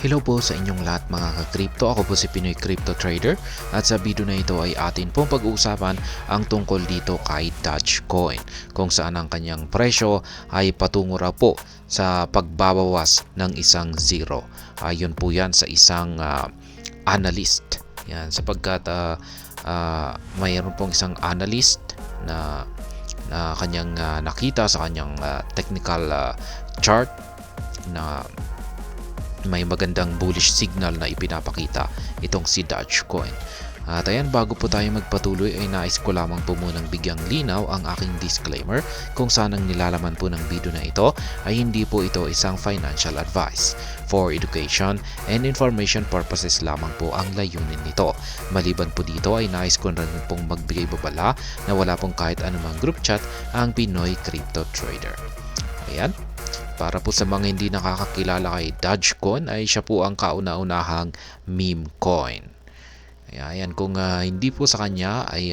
Hello po sa inyong lahat mga ka-crypto. Ako po si Pinoy Crypto Trader at sa video na ito ay atin pong pag-uusapan ang tungkol dito kay Dogecoin, kung saan ang kanyang presyo ay patungo raw po sa pagbabawas ng isang zero. Ayon po yan sa isang analyst. Yan, sapagkat mayroon pong isang analyst na kanyang nakita sa kanyang technical chart na may magandang bullish signal na ipinapakita itong si Dogecoin. At ayan, bago po tayo magpatuloy ay nais ko lamang po munang bigyang linaw ang aking disclaimer kung saan ang nilalaman po ng video na ito ay hindi po ito isang financial advice. For education and information purposes lamang po ang layunin nito. Maliban po dito ay nais ko rin pong magbigay babala na wala pong kahit anumang group chat ang Pinoy Crypto Trader. Ayan. Para po sa mga hindi nakakakilala kay Dogecoin ay siya po ang kauna-unahang meme coin. Ayan, kung hindi po sa kanya ay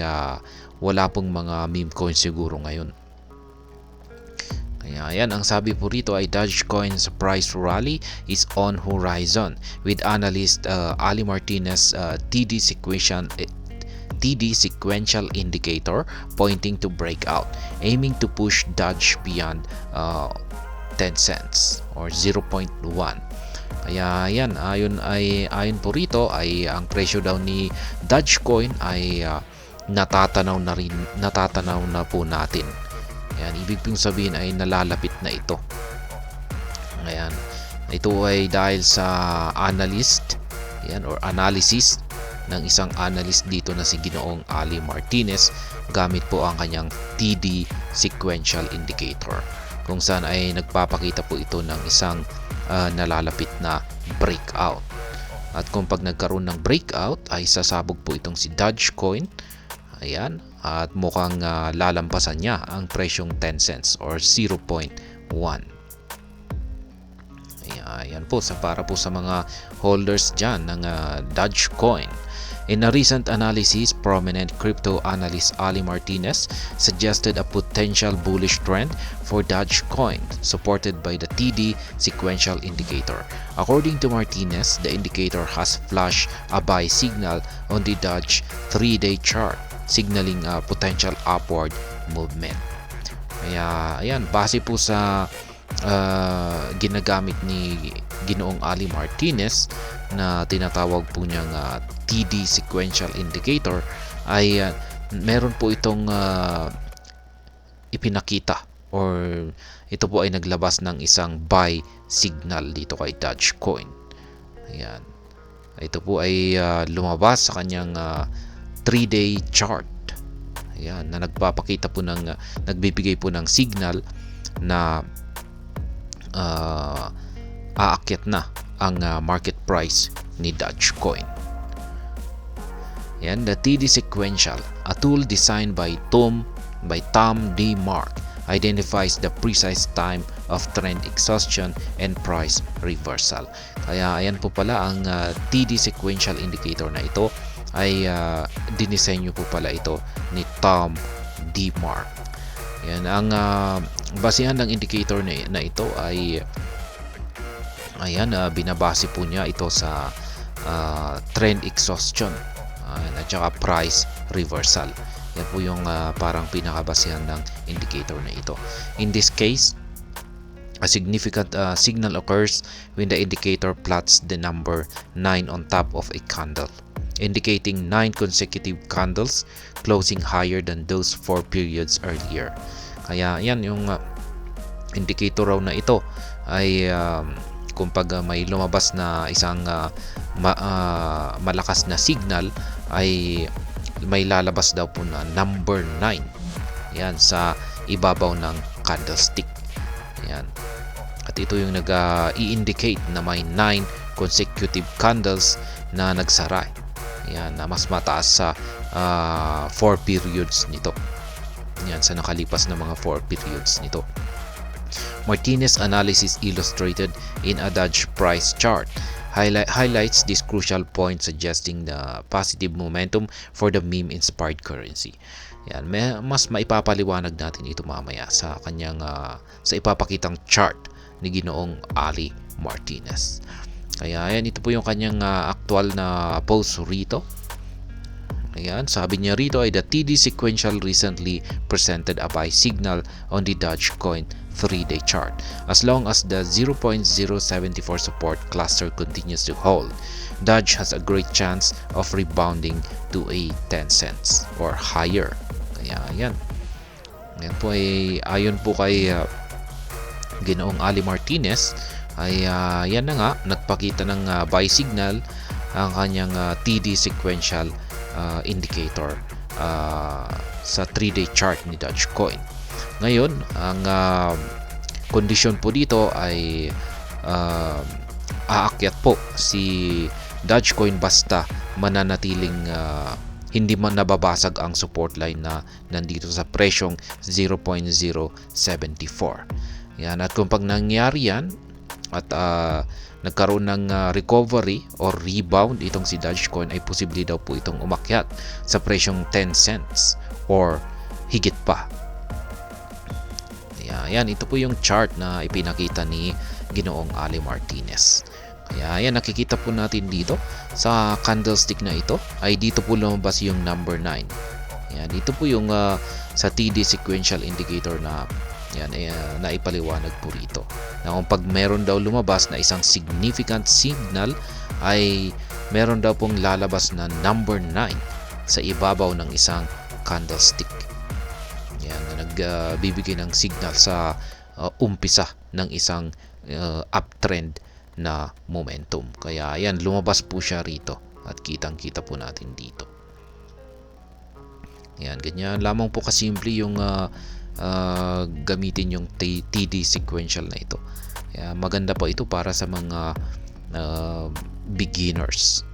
wala pong mga meme coin siguro ngayon. Ayan, ang sabi po rito ay Dogecoin's price rally is on horizon with analyst Ali Martinez TD sequential indicator pointing to breakout, aiming to push Doge beyond 10 cents or 0.1. Kaya yan, ayon po rito ay ang presyo daw ni Dogecoin ay natatanaw na po natin. Ayan, ibig pong sabihin ay nalalapit na ito. Ayan, ito ay dahil sa analyst, ayan, or analysis ng isang analyst dito na si Ginoong Ali Martinez gamit po ang kanyang TD sequential indicator, kung saan ay nagpapakita po ito ng isang nalalapit na breakout. At kung pag nagkaroon ng breakout ay sasabog po itong si Dogecoin. Ayan, at mukhang lalampasan niya ang presyong 10 cents or 0.1. Ayan po, para po sa mga holders dyan ng Dogecoin. In a recent analysis, prominent crypto analyst Ali Martinez suggested a potential bullish trend for Dogecoin, supported by the TD sequential indicator. According to Martinez, the indicator has flashed a buy signal on the Doge 3-day chart, signaling a potential upward movement. Kaya ayan, base po sa ginagamit ni Ginoong Ali Martinez na tinatawag po niyang TD sequential indicator ay meron po itong ipinakita or ito po ay naglabas ng isang buy signal dito kay Dogecoin. Ayan. Ito po ay lumabas sa kanyang 3-day chart. Ayan, na nagpapakita po ng nagbibigay po ng signal na aakyat na ang market price ni Dogecoin. Yan, the TD sequential, a tool designed by Tom D. Mark, identifies the precise time of trend exhaustion and price reversal. Kaya ayan po pala ang TD sequential indicator na ito ay dinisenyo po pala ito ni Tom D. Mark. Yan, ang basihan ng indicator na ito ay ayan, binabase po niya ito sa trend exhaustion at saka price reversal. Yan po yung parang pinakabasihan ng indicator na ito. In this case, a significant signal occurs when the indicator plots the number 9 on top of a candle, indicating 9 consecutive candles closing higher than those 4 periods earlier. Kaya yan yung indicator raw na ito ay kung pag may lumabas na isang malakas na signal ay may lalabas daw po na number 9 yan sa ibabaw ng candlestick. Yan. At ito yung nag-i-indicate na may 9 consecutive candles na nagsara. Yan, na mas mataas sa 4 periods nito. Yan, sa nakalipas na mga 4 periods nito. Martinez analysis illustrated in a Doge price chart highlights this crucial point, suggesting the positive momentum for the meme-inspired currency. Yan, mas maipapaliwanag natin ito mamaya sa kanyang sa ipapakitang chart ni Ginoong Ali Martinez. Kaya ayan, ito po yung kanyang actual na post rito. Ayan, sabi niya rito ay the TD sequential recently presented a buy signal on the Dogecoin 3-day chart. As long as the 0.074 support cluster continues to hold, Doge has a great chance of rebounding to a 10 cents or higher. Kaya ayan. Ayan po ay ayon po kay Ginoong Ali Martinez ay yan na nga, nagpakita ng buy signal ang kanyang TD sequential indicator sa 3-day chart ni Dogecoin. Ngayon, ang kondisyon po dito ay aakyat po si Dogecoin basta mananatiling hindi man nababasag ang support line na nandito sa presyong 0.074. Yan, at kung pag nangyari yan at nagkaroon ng recovery or rebound itong si Dogecoin, ay posible daw po itong umakyat sa presyong 10 cents or higit pa. Ayan, ito po yung chart na ipinakita ni Ginoong Ali Martinez. Kaya ayan, nakikita po natin dito sa candlestick na ito ay dito po lumabas yung number 9. Ayan, dito po yung sa TD sequential indicator na yan, naipaliwanag po rito na kung pag meron daw lumabas na isang significant signal ay meron daw pong lalabas na number 9 sa ibabaw ng isang candlestick. Yan, na nagbibigay ng signal sa umpisa ng isang uptrend na momentum. Kaya yan, lumabas po siya rito at kitang-kita po natin dito. Yan, ganyan lamang po kasimple yung gamitin yung TD sequential na ito. Kaya maganda po ito para sa mga beginners.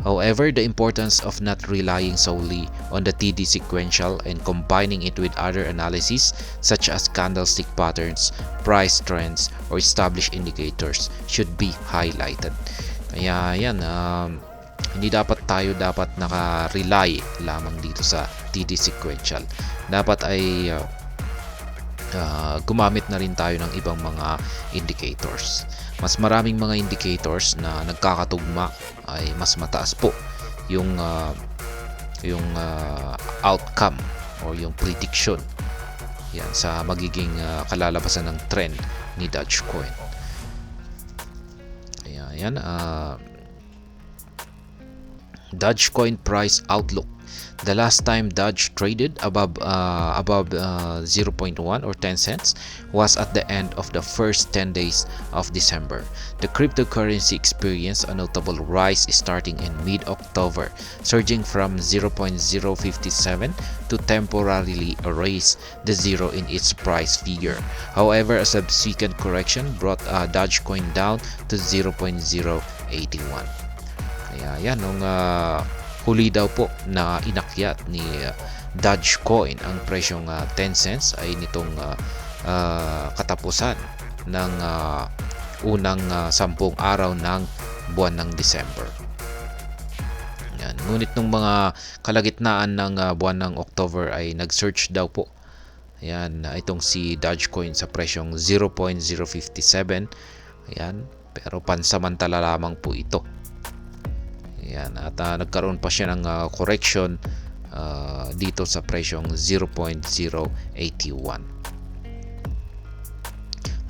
However, the importance of not relying solely on the TD sequential and combining it with other analyses such as candlestick patterns, price trends, or established indicators should be highlighted. Kaya yan, hindi tayo naka-rely lamang dito sa TD sequential. Dapat ay gumamit na rin tayo ng ibang mga indicators. Mas maraming mga indicators na nagkakatugma ay mas mataas po yung outcome or yung prediction yan sa magiging kalalabasan ng trend ni Dogecoin. Ayan, Dogecoin price outlook. The last time Doge traded above 0.1 or 10 cents was at the end of the first 10 days of December. The cryptocurrency experienced a notable rise starting in mid-October, surging from 0.057 to temporarily erase the zero in its price figure. However, a subsequent correction brought Dogecoin down to 0.081. Kaya yan, nung huli daw po na inakyat ni Dogecoin ang presyong 10 cents ay nitong katapusan ng unang 10 araw ng buwan ng December. Yan. Ngunit nung mga kalagitnaan ng buwan ng October ay nag-surge daw po. Yan, itong si Dogecoin sa presyong 0.057. Yan, pero pansamantala lamang po ito. Yan, at nagkaroon pa siya ng correction dito sa presyong 0.081.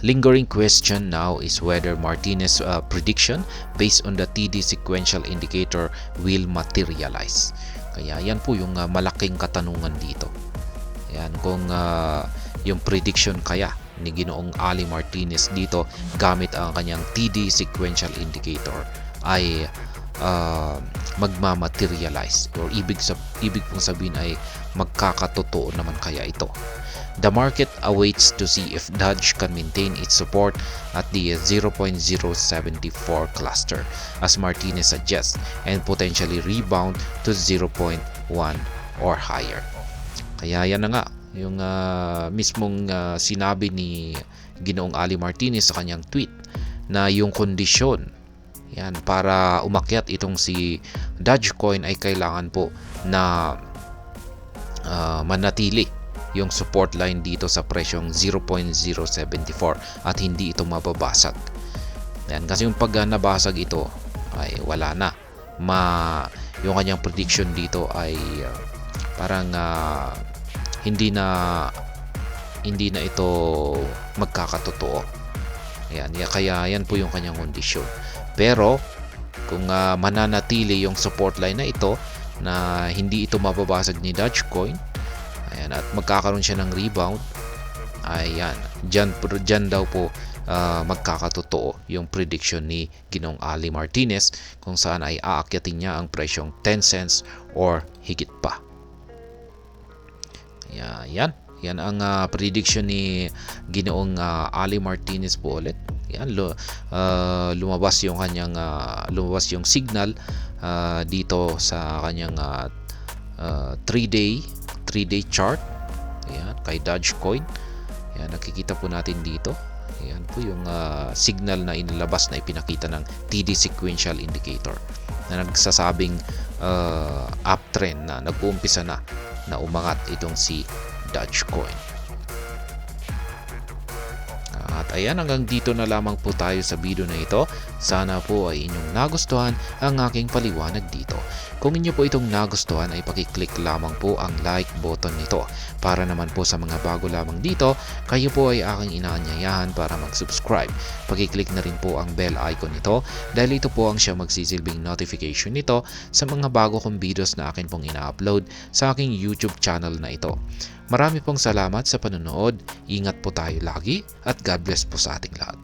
Lingering question now is whether Martinez's prediction based on the TD sequential indicator will materialize. Kaya yan po yung malaking katanungan dito. Yan, kung yung prediction kaya ni Ginoong Ali Martinez dito gamit ang kanyang TD sequential indicator ay magmamaterialize or ibig pong sabihin ay magkakatotoo naman kaya ito. The market awaits to see if Doge can maintain its support at the 0.074 cluster as Martinez suggests and potentially rebound to 0.1 or higher. Kaya yan na nga yung mismong sinabi ni Ginoong Ali Martinez sa kanyang tweet na yung kondisyon yan para umakyat itong si Dogecoin ay kailangan po na manatili yung support line dito sa presyong 0.074 at hindi ito mababasag. Ayan, kasi yung pag nabasag ito ay wala na. Yung kanyang prediction dito ay parang hindi na ito magkakatotoo. Ayan, kaya yan po yung kanyang kondisyon. Pero kung mananatili yung support line na ito na hindi ito mababasag ni Dogecoin, ayan, at magkakaroon siya ng rebound, ayan, dyan daw po magkakatotoo yung prediction ni Ginoong Ali Martinez, kung saan ay aakyatin niya ang presyong 10 cents or higit pa. Yan ang prediction ni Ginoong Ali Martinez po ulit. Yan, lumabas yung kanyang signal dito sa kanyang 3-day chart. Ayan, kay Dogecoin. Ayan, nakikita po natin dito. Ayan po yung signal na inilabas na ipinakita ng TD Sequential Indicator na nagsasabing uptrend na nag-uumpisa na umangat itong si Dogecoin. At ayan, hanggang dito na lamang po tayo sa video na ito. Sana po ay inyong nagustuhan ang aking paliwanag dito. Kung inyo po itong nagustuhan ay pakiclick lamang po ang like button nito. Para naman po sa mga bago lamang dito, kayo po ay aking inaanyayahan para mag-subscribe. Pakiclick na rin po ang bell icon nito dahil ito po ang siya magsisilbing notification nito sa mga bago kong videos na akin pong ina-upload sa aking YouTube channel na ito. Marami pong salamat sa panonood, ingat po tayo lagi at God bless po sa ating lahat.